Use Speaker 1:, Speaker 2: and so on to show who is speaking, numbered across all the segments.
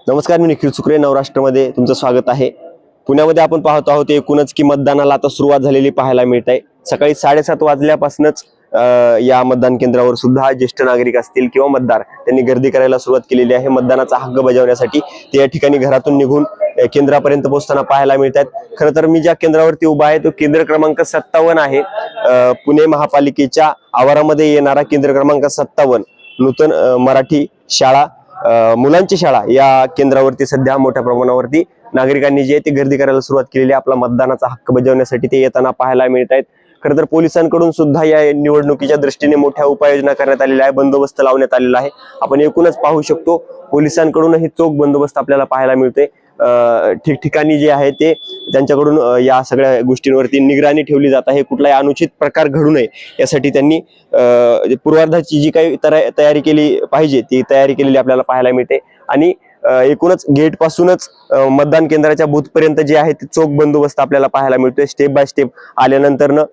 Speaker 1: नमस्कार, मी निखिल सुक्रे, नवराष्ट्रमध्ये तुमचं स्वागत आहे। पुण्यामध्ये आपण पाहत आहोत एकूणच की मतदानाला आता सुरुवात झालेली पाहायला मिळत आहे। सकाळी 7:30 वाजल्यापासूनच या मतदान केंद्रावर सुद्धा ज्येष्ठ नागरिक असतील किंवा मतदार त्यांनी गर्दी करायला सुरुवात केलेली आहे। मतदानाचा हक्क बजावण्यासाठी ते या ठिकाणी घरातून निघून केंद्रापर्यंत पोहोचताना पाहायला मिळत आहेत। खरं तर मी ज्या केंद्रावरती उभा आहे तो केंद्र क्रमांक 57 आहे। पुणे महापालिकेच्या आवारामध्ये येणारा केंद्र क्रमांक 57 नूतन मराठी शाळा, मुलांची शाळा या केंद्रावरती सध्या मोठ्या प्रमाणावरती नागरिकांनी जे ते गर्दी करायला सुरुवात केलेली आहे। आपला मतदानाचा हक्क बजावण्यासाठी ते येताना पाहायला मिळत आहेत। खरं तर पोलिसांकडून सुद्धा या निवडणुकीच्या दृष्टीने मोठ्या उपाययोजना करण्यात आलेल्या आहे, बंदोबस्त लावण्यात आलेला आहे। आपण एकूणच पाहू शकतो पोलिसांकडूनही चोख बंदोबस्त आपल्याला पाहायला मिळते। ठिकठिकाणी जे आहे ते त्यांच्याकडून या सगळ्या गोष्टींवरती निगराणी ठेवली जात आहे। कुठलाही अनुचित प्रकार घडू नये यासाठी त्यांनी पूर्वार्धाची जी काही तयारी केली पाहिजे ती तयारी केलेली आपल्याला पाहायला मिळते। आणि एकूणच गेट पासूनच मतदान केंद्राच्या बूथ पर्यंत जे आहे ते चोख बंदोबस्त आपल्याला पाहायला मिळतोय। स्टेप बाय स्टेप आल्यानंतरनं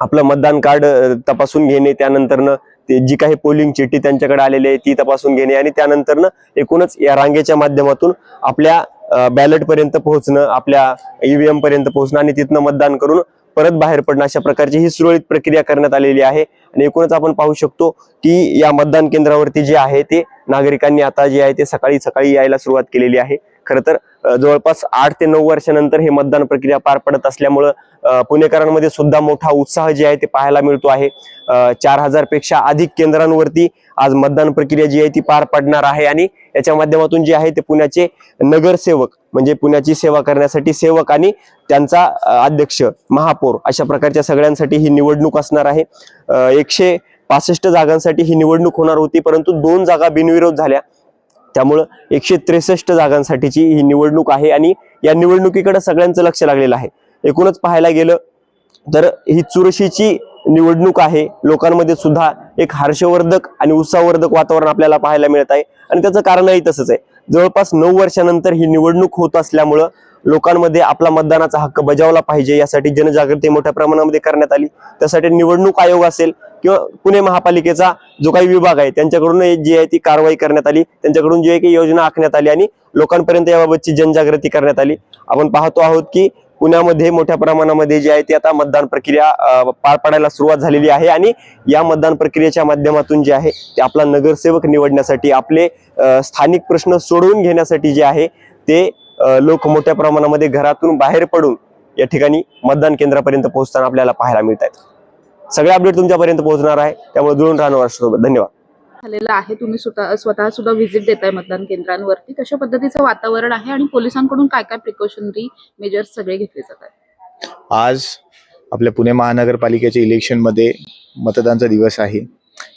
Speaker 1: आपलं मतदान कार्ड तपासून घेणे, त्यानंतरनं ते जी काही पोलिंग चिठ्ठी त्यांच्याकडे आलेली आहे ती तपासून घेणे आणि त्यानंतरनं एकूणच या रांगेच्या माध्यमातून आपल्या बॅलेट पर्यंत पोहोचणं, आपल्या ईव्हीएम पर्यंत पोहोचणं आणि तिथनं मतदान करून परत बाहेर पडणं, अशा प्रकारची ही सुरळीत प्रक्रिया करण्यात आलेली आहे। आणि एकूणच आपण पाहू शकतो की या मतदान केंद्रावरती जे आहे ते नागरिकांनी आता जे आहे ते सकाळी सकाळी यायला सुरुवात केलेली आहे। खरं तर जवळपास 8 ते 9 वर्षानंतर हे मतदान प्रक्रिया पार पडत असल्यामुळं पुणेकरांमध्ये सुद्धा मोठा उत्साह जे आहे ते पाहायला मिळतो आहे। 4000 पेक्षा अधिक केंद्रांवरती आज मतदान प्रक्रिया जी आहे ती पार पडणार आहे आणि याच्या माध्यमातून जे आहे ते पुण्याचे नगरसेवक म्हणजे पुण्याची सेवा करण्यासाठी सेवक आणि त्यांचा अध्यक्ष, महापौर अशा प्रकारच्या सगळ्यांसाठी ही निवडणूक असणार आहे। 165 जागांसाठी ही निवडणूक होणार होती, परंतु 2 जागा बिनविरोध झाल्या, त्यामुळं 163 जागांसाठीची ही निवडणूक आहे आणि या निवडणुकीकडे सगळ्यांचं लक्ष लागलेलं आहे। एकूणच पाहायला गेलं तर ही चुरशीची निवडणूक आहे। लोकांमध्ये सुद्धा एक हर्षवर्धक आणि उत्साहवर्धक वातावरण आपल्याला पाहायला मिळत आहे आणि त्याचं कारणही तसंच आहे। जवळपास 9 वर्षानंतर ही निवडणूक होत असल्यामुळं लोकांमध्ये आपला मतदानाचा हक्क बजावला पाहिजे यासाठी जनजागृती मोठ्या प्रमाणामध्ये करण्यात आली। त्यासाठी निवडणूक आयोग असेल किंवा पुणे महापालिकेचा जो काही विभाग आहे त्यांच्याकडून जी आहे ती कारवाई करण्यात आली, त्यांच्याकडून जी आहे की योजना आखण्यात आली आणि लोकांपर्यंत याबाबतची जनजागृती करण्यात आली। आपण पाहतो आहोत की पुण्यामध्ये मोठ्या प्रमाणामध्ये जे आहे ते आता मतदान प्रक्रिया पार पाडायला सुरुवात झालेली आहे आणि या मतदान प्रक्रियेच्या माध्यमातून जे आहे ते आपला नगरसेवक निवडण्यासाठी, आपले स्थानिक प्रश्न सोडवून घेण्यासाठी जे आहे ते लोक मोठ्या प्रमाणामध्ये घरातून बाहेर पडून या ठिकाणी मतदान केंद्रापर्यंत पोहोचताना आपल्याला पाहायला मिळत आहेत। सगळे अपडेट तुमच्यापर्यंत पोहोचणार आहे, त्यामुळे जुळून राहणं वर्षासोबत। धन्यवाद।
Speaker 2: झालेला आहे, तुम्ही स्वतः सुद्धा व्हिजिट देताय मतदान केंद्रांवरती, कशा पद्धतीचं वातावरण आहे आणि पोलिसांकडून काय काय प्रिकॉशनरी मेजर्स सगळे घेतले जात आहेत?
Speaker 3: आज आपल्या पुणे महानगरपालिकेच्या इलेक्शनमध्ये मतदानचा दिवस आहे।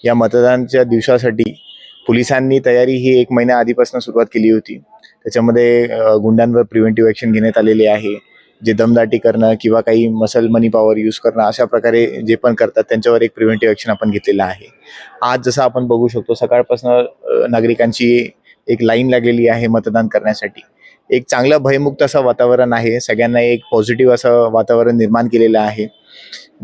Speaker 3: या मतदानाच्या दिवसासाठी पोलिसांनी तयारी ही 1 महिना आधीपासून सुरुवात केली होती। त्याच्यामध्ये गुंडांवर प्रिव्हेंटिव्ह ॲक्शन घेण्यात आलेले आहे। जे दमदाटी करणं किंवा काही मसल मनी पॉवर यूज करणं अशा प्रकारे जे पण करतात त्यांच्यावर एक प्रिव्हेंटिव्ह ॲक्शन आपण घेतलेलं आहे। आज जसं आपण बघू शकतो सकाळपासून नागरिकांची एक लाईन लागलेली आहे मतदान करण्यासाठी। एक चांगलं भयमुक्त असं वातावरण आहे, सगळ्यांना एक पॉझिटिव्ह असं वातावरण निर्माण केलेलं आहे।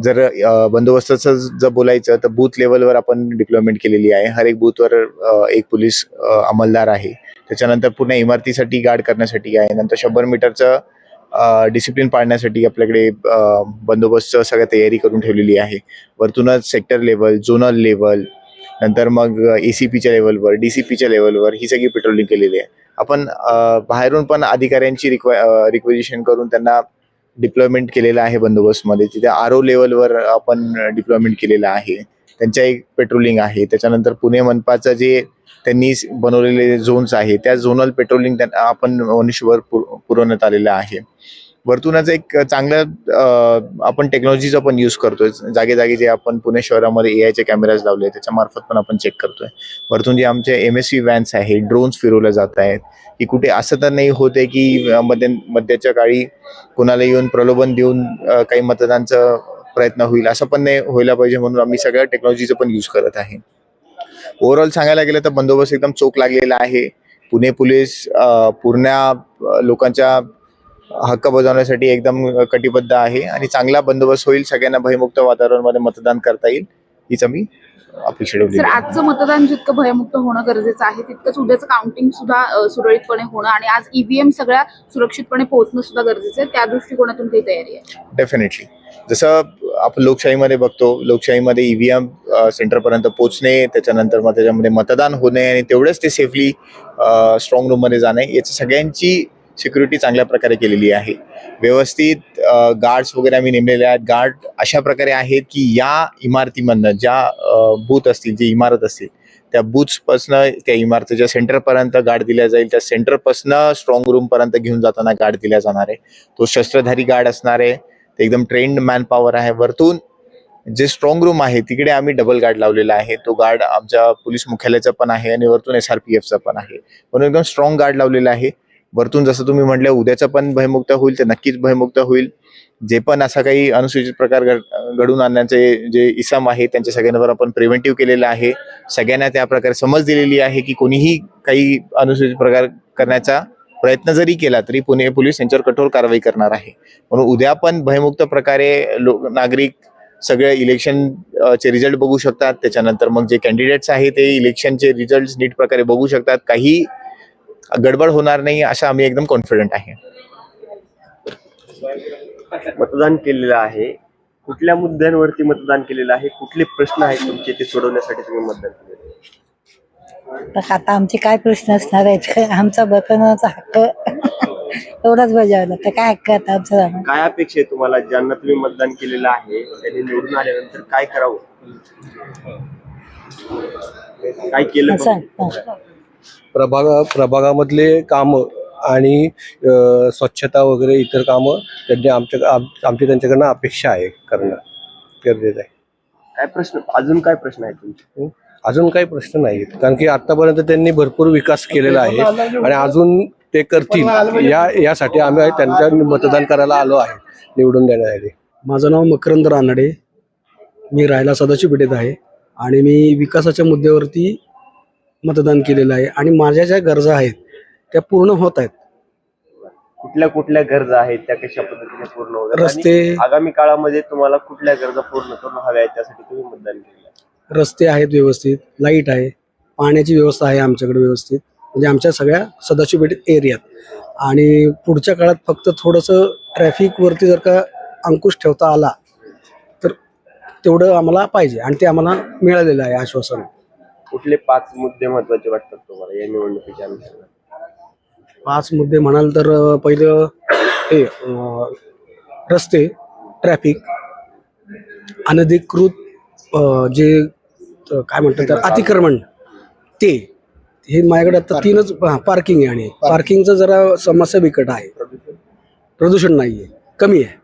Speaker 3: जर बंदोबस्ताचं जर बोलायचं तर बूथ लेवलवर आपण डिप्लॉयमेंट केलेली आहे। हर एक बूथवर एक पोलीस अंमलदार आहे। त्याच्यानंतर पूर्ण इमारतीसाठी गार्ड करण्यासाठी आहे। नंतर 100 मीटरचं डिसिप्लिन पाळण्यासाठी आपल्याकडे बंदोबस्त सगळ्या तयारी करून ठेवलेली आहे। वरतूनच सेक्टर लेवल, झोनल लेवल, नंतर मग ACPच्या लेवलवर, DCPच्या लेवलवर ही सगळी पेट्रोलिंग केलेली आहे। आपण बाहेरून पण अधिकाऱ्यांची रिक्वेजिशन करून त्यांना डिप्लॉयमेंट केलेलं आहे बंदोबस्तमध्ये। तिथे RO लेवलवर आपण डिप्लॉयमेंट केलेलं आहे, त्यांच्या एक पेट्रोलिंग आहे। त्याच्यानंतर पुणे मनपाचं जे त्यांनी बनवलेले झोन्स आहे त्या झोनल पेट्रोलिंग त्यांना आपण मनुष्यबळ पुरवण्यात आलेलं आहे। वरतूनच एक चांगलं आपण टेक्नॉलॉजीचा पण यूज करतोय। जागे जागी जे आपण पुणे शहरामध्ये AI चे कॅमेराज लावले त्याच्या मार्फत पण आपण चेक करतोय। वरतून जे आमचे MSV व्हॅन्स आहे, ड्रोन्स फिरवले जात आहेत की कुठे असं तर नाही होते की मध्याच्या काळी कोणाला येऊन प्रलोभन देऊन काही मतदानाचा प्रयत्न होईल, असं पण नाही व्हायला पाहिजे, म्हणून आम्ही सगळ्या टेक्नॉलॉजीचा पण यूज करत आहे। ओव्हरऑल सांगायला गेलं तर बंदोबस्त एकदम चोख लागलेला आहे। पुणे पोलीस पूर्ण लोकांच्या हक्क बजावण्यासाठी एकदम कटिबद्ध आहे आणि चांगला बंदोबस्त होईल, सगळ्यांना भयमुक्त वातावरणामध्ये मतदान करता येईल हीच आम्ही अपेक्षा
Speaker 2: सर,
Speaker 3: ठेवलेली आहे.
Speaker 2: आजचं मतदान जितकं भयमुक्त होणं गरजेचं आहे तितकंच उद्याचं काउंटिंग सुद्धा सुरळीतपणे होणं आणि आज ईव्हीएम सगळ्या सुरक्षितपणे पोहोचणं सुद्धा गरजेचं आहे. त्या दृष्टिकोनातून काही तयारी आहे?
Speaker 3: डेफिनेटली. जसं आपण लोकशाहीमध्ये बघतो, लोकशाहीमध्ये ईव्हीएम सेंटरपर्यंत पोहोचणे, त्याच्यानंतर मग त्याच्यामध्ये मतदान होणे आणि तेवढंच ते सेफली स्ट्रॉंग रूममध्ये जाणे, याची सगळ्यांची सिक्युरिटी चांगल्या प्रकारे केलेली आहे. व्यवस्थित गार्ड्स वगैरे आम्ही नेमलेले आहेत. गार्ड अशा प्रकारे आहेत की या इमारतीमधनं ज्या बूथ असतील, जी इमारत असतील, त्या बूथपासनं त्या इमारतीच्या सेंटरपर्यंत गार्ड दिल्या जाईल. त्या सेंटरपासनं स्ट्रॉंग रूमपर्यंत घेऊन जाताना गार्ड दिल्या जाणार आहे. तो शस्त्रधारी गार्ड असणार आहे. ते एकदम ट्रेंड मॅन पॉवर आहे. वरतून जे स्ट्रॉंग रूम आहे तिकडे आम्ही डबल गार्ड लावलेला आहे. तो गार्ड आमच्या पोलीस मुख्यालयाचा पण आहे आणि वरतून SRPFचा पण आहे. म्हणून एकदम स्ट्रॉंग गार्ड लावलेला आहे. वरतून जसं तुम्ही म्हटलं उद्याचं पण भयमुक्त होईल, ते नक्कीच भयमुक्त होईल. जे पण असा काही अनुसूचित प्रकार घडून आणण्याचे जे इसम आहे त्यांच्या सगळ्यांवर आपण प्रिव्हेंटिव्ह केलेलं आहे. सगळ्यांना त्या प्रकारे समज दिलेली आहे की कोणीही काही अनुसूचित प्रकार करण्याचा प्रयत्न जरी केला तरी पुणे पोलीस यांच्यावर कठोर कारवाई करणार आहे. म्हणून उद्या पण भयमुक्त प्रकारे नागरिक सगळे इलेक्शनचे रिझल्ट बघू शकतात. त्याच्यानंतर मग जे कॅन्डिडेट्स आहेत ते इलेक्शनचे रिझल्ट नीट प्रकारे बघू शकतात. काही गडबड होणार नाही अशा आम्ही एकदम कॉन्फिडंट आहे.
Speaker 1: मतदान केलेलं आहे, कुठल्या मुद्द्यांवरती मतदान केलेलं आहे, कुठले प्रश्न आहेत तुमचे ते सोडवण्यासाठी तुम्ही मतदान केलेलं आहे?
Speaker 4: तर आता आमचे काय प्रश्न असणार आहेत? आमचा मतदानाचा हक्क एवढाच बजावला तर काय हक्क आता आमचा जाणार?
Speaker 1: काय अपेक्षा आहे तुम्हाला, ज्यांना तुम्ही मतदान केलेलं आहे त्यांनी निवडून आल्यानंतर काय करावं, काय केलं
Speaker 4: सांग
Speaker 1: पाहिजे?
Speaker 5: प्रभागामधले कामं आणि स्वच्छता वगैरे इतर कामं त्यांनी आमची त्यांच्याकडनं अपेक्षा आहे करणं गरजेचं आहे.
Speaker 1: काय प्रश्न, अजून काय प्रश्न आहेत तुमचे?
Speaker 5: अजून काही प्रश्न नाहीत, कारण की आतापर्यंत त्यांनी भरपूर विकास केलेला आहे आणि अजून ते करतील यासाठी आम्ही त्यांच्या मतदान करायला आलो आहे निवडून देण्यासाठी.
Speaker 6: माझं नाव मकरंद रानडे, मी राहायला सदाशिव पेठेत आहे आणि मी विकासाच्या मुद्द्यावरती मतदान केलेलं आहे आणि माझ्या ज्या गरजा आहेत त्या पूर्ण होत आहेत.
Speaker 1: कुठल्या कुठल्या गरजा आहेत त्या कशा पद्धतीने पूर्ण होतात आणि
Speaker 6: रस्ते,
Speaker 1: आगामी काळामध्ये तुम्हाला कुठल्या गरजा पूर्ण करून हव्या आहेत त्यासाठी तुम्ही मतदान केलं?
Speaker 6: रस्ते आहेत व्यवस्थित, लाईट आहे, पाण्याची व्यवस्था आहे आमच्याकडे व्यवस्थित, म्हणजे आमच्या सगळ्या सदाशिव पेठ एरियात. आणि पुढच्या काळात फक्त थोडंसं ट्रॅफिकवरती जर का अंकुश ठेवता आला तर तेवढं आम्हाला पाहिजे आणि ते आम्हाला मिळालेलं आहे आश्वासन.
Speaker 1: कुठले 5 मुद्दे महत्वाचे वाटतात तुम्हाला या निवडणुकीच्या अनुषंगाने?
Speaker 6: 5 मुद्दे म्हणाल तर पहिलं हे रस्ते, ट्रॅफिक, अनधिकृत जे काय म्हणतात तर अतिक्रमण, ते हे माझ्याकडे आता 3च. पार्किंग आहे आणि पार्किंगचं जरा समस्या बिकट आहे. प्रदूषण नाही आहे, कमी आहे.